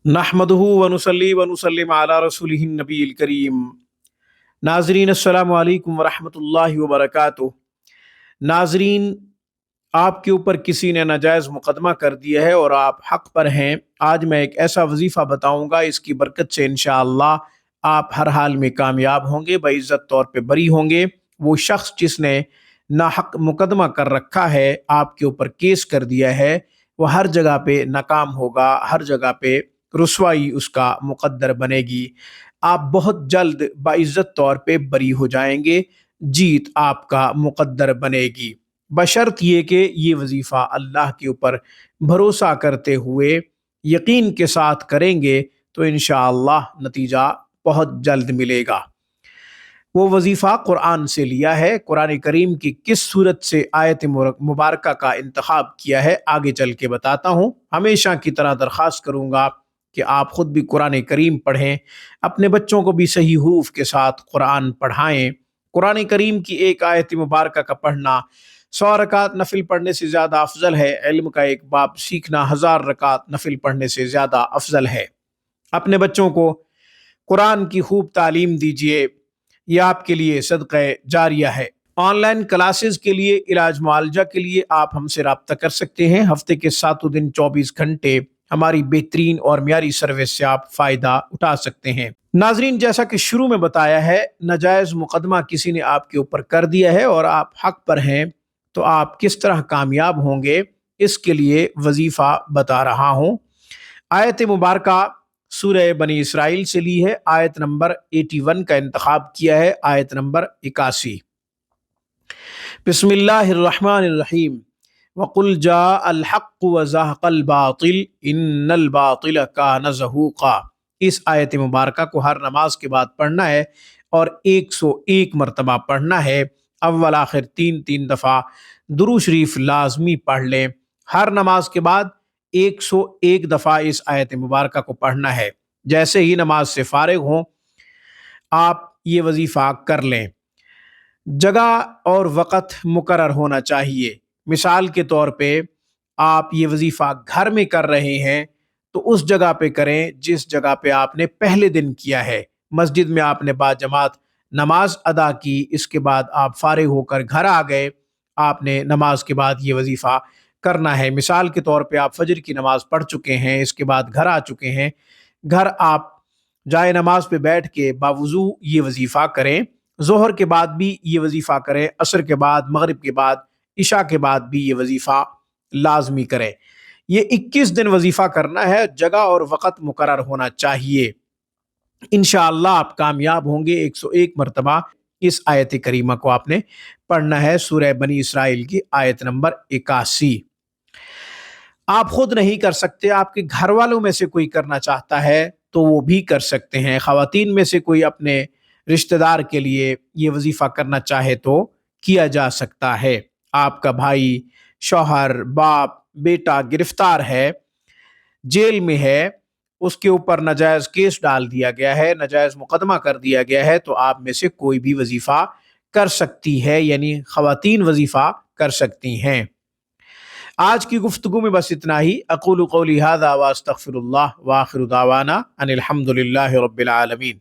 नहमदुहु व नुसल्ली व नुसल्लिम अला रसूलिहिन नबील करीम। नाज़रीन अस्सलामु अलैकुम व रहमतुल्लाहि व बरकातुहू। नाज़रीन, आपके ऊपर किसी ने नाजायज़ मुकदमा कर दिया है और आप हक़ पर हैं। आज मैं एक ऐसा वजीफ़ा बताऊँगा, इसकी बरकत से इंशाअल्लाह आप हर हाल में कामयाब होंगे, बाइज़्ज़त तौर पे बरी होंगे। वो शख्स जिसने नाहक मुकदमा कर रखा है, आपके ऊपर केस कर दिया है, वो हर जगह पे नाकाम होगा, हर जगह पे रुसवाई उसका मुकद्दर बनेगी। आप बहुत जल्द बाइज़्ज़त तौर पे बरी हो जाएंगे, जीत आपका मुकद्दर बनेगी, बशर्त ये कि ये वजीफ़ा अल्लाह के ऊपर भरोसा करते हुए यकीन के साथ करेंगे तो इंशाअल्लाह नतीजा बहुत जल्द मिलेगा। वो वजीफ़ा कुरान से लिया है। कुरान करीम की किस सूरत से आयत मुबारका का इंतखाब किया है, आगे चल के बताता हूँ। हमेशा की तरह दरख्वास्त करूँगा कि आप ख़ुद भी कुरान करीम पढ़ें, अपने बच्चों को भी सही हुरूफ के साथ कुरान पढ़ाएँ। कुरान करीम की एक आयत मुबारका का पढ़ना 100 रकात नफिल पढ़ने से ज़्यादा अफजल है। इल्म का एक बाब सीखना 1000 रकात नफिल पढ़ने से ज़्यादा अफजल है। अपने बच्चों को कुरान की खूब तालीम दीजिए, ये आपके लिए सदक़ा जारिया है। ऑनलाइन क्लासेस के लिए, इलाज मुआलजा के लिए आप हमसे रब्ता कर सकते हैं। हफ्ते के 7 दिन 24 घंटे हमारी बेहतरीन और मियारी सर्विस से आप फ़ायदा उठा सकते हैं। नाजरीन, जैसा कि शुरू में बताया है, नाजायज़ मुकदमा किसी ने आपके ऊपर कर दिया है और आप हक़ पर हैं, तो आप किस तरह कामयाब होंगे, इसके लिए वजीफ़ा बता रहा हूँ। आयत मुबारका सूरह बनी इसराइल से ली है। आयत नंबर 81 का इंतखाब किया है, आयत नंबर 81। बिस्मिल्लाहिर्रहमानिर्रहीम। वक़ुल जाअल हक़्क़ु व ज़हक़ल बातिल इन्नल बातिल कान ज़हूक़ा। इस आयत मुबारका को हर नमाज के बाद पढ़ना है और 101 मरतबा पढ़ना है। अव्वल आखिर 3-3 दफ़ा दुरूद शरीफ लाजमी पढ़ लें। हर नमाज के बाद 101 दफ़ा इस आयत मुबारका को पढ़ना है। जैसे ही नमाज से फारिग हों, आप ये वजीफ़ा कर लें। जगह और वक़्त मुकर्रर होना चाहिए। मिसाल के तौर पे आप ये वजीफ़ा घर में कर रहे हैं तो उस जगह पे करें जिस जगह पे आपने पहले दिन किया है। मस्जिद में आपने बाजमात नमाज अदा की, इसके बाद आप फारिग होकर घर आ गए, आपने नमाज के बाद ये वजीफ़ा करना है। मिसाल के तौर पे आप फजर की नमाज पढ़ चुके हैं, इसके बाद घर आ चुके हैं। घर आप जाए नमाज पे बैठ के बावुज़ू ये वजीफ़ा करें। ज़ोहर के बाद भी ये वजीफ़ा करें, असर के बाद, मगरिब के बाद, इशा के बाद भी ये वजीफ़ा लाजमी करें। ये 21 दिन वजीफ़ा करना है, जगह और वक़्त मुकर्रर होना चाहिए। इंशाअल्लाह आप कामयाब होंगे। 101 मरतबा इस आयत करीमा को आपने पढ़ना है, सूरह बनी इसराइल की आयत नंबर 81। आप खुद नहीं कर सकते, आपके घर वालों में से कोई करना चाहता है तो वो भी कर सकते हैं। ख़वातीन में से कोई अपने रिश्तेदार के लिए ये वजीफ़ा करना चाहे तो किया जा सकता है। आपका भाई, शौहर, बाप, बेटा गिरफ्तार है, जेल में है, उसके ऊपर नाजायज़ केस डाल दिया गया है, नाजायज़ मुकदमा कर दिया गया है, तो आप में से कोई भी वजीफ़ा कर सकती है, यानी ख़वातीन वजीफ़ा कर सकती हैं। आज की गुफ्तगू में बस इतना ही। अक़ूलु क़ौली हाज़ा व अस्तग़फ़िरुल्लाह व आख़िरु दावाना अनिल हम्दुलिल्लाहि रब्बिल आलमीन।